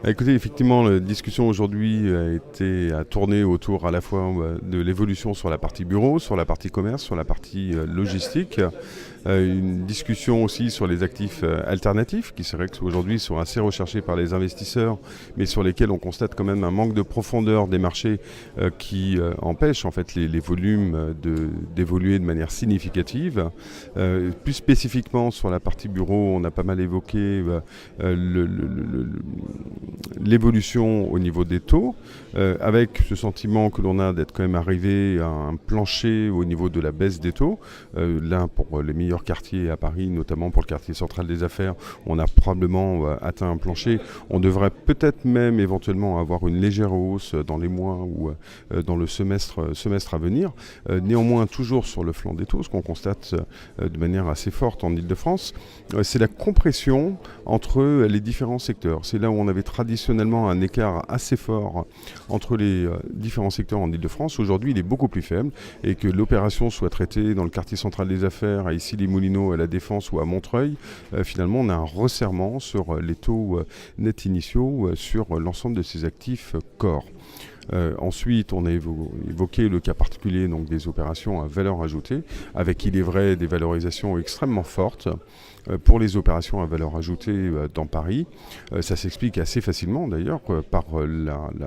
Écoutez, effectivement, la discussion aujourd'hui a tourné autour à la fois de l'évolution sur la partie bureau, sur la partie commerce, sur la partie logistique. Une discussion aussi sur les actifs alternatifs, qui c'est vrai qu'aujourd'hui sont assez recherchés par les investisseurs, mais sur lesquels on constate quand même un manque de profondeur des marchés qui empêche en fait les volumes d'évoluer de manière significative. Plus spécifiquement sur la partie bureau, on a pas mal évoqué l'évolution au niveau des taux, avec ce sentiment que l'on a d'être quand même arrivé à un plancher au niveau de la baisse des taux. Là, pour les meilleurs quartiers à Paris, notamment pour le quartier central des affaires, on a probablement atteint un plancher. On devrait peut-être même éventuellement avoir une légère hausse dans les mois ou dans le semestre à venir. Néanmoins, toujours sur le flanc des taux, ce qu'on constate de manière assez forte en Île-de-France, c'est la compression entre les différents secteurs. C'est là où on avait traditionnellement un écart assez fort entre les différents secteurs en Île-de-France. Aujourd'hui, il est beaucoup plus faible et que l'opération soit traitée dans le quartier central des affaires, à Issy-les-Moulineaux, à La Défense ou à Montreuil, finalement, on a un resserrement sur les taux nets initiaux sur l'ensemble de ces actifs corps. Ensuite, on a évoqué le cas particulier donc, des opérations à valeur ajoutée, avec, il est vrai, des valorisations extrêmement fortes pour les opérations à valeur ajoutée dans Paris. Ça s'explique assez facilement d'ailleurs par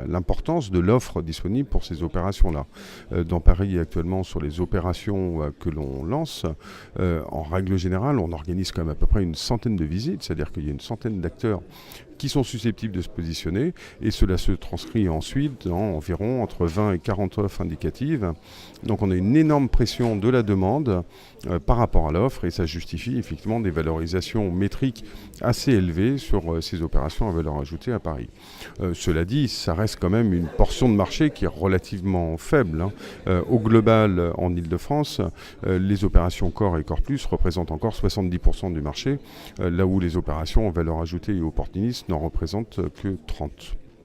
l'importance de l'offre disponible pour ces opérations-là. Dans Paris actuellement, sur les opérations que l'on lance, en règle générale, on organise quand même à peu près une centaine de visites, c'est-à-dire qu'il y a une centaine d'acteurs qui sont susceptibles de se positionner, et cela se transcrit ensuite dans environ entre 20 et 40 offres indicatives. Donc on a une énorme pression de la demande par rapport à l'offre, et ça justifie effectivement des valorisations métriques assez élevées sur ces opérations à valeur ajoutée à Paris. Cela dit, ça reste quand même une portion de marché qui est relativement faible. Au global, en Île-de-France, les opérations Core et Core Plus représentent encore 70% du marché, là où les opérations en valeur ajoutée et opportunistes n'en représentent que 30%.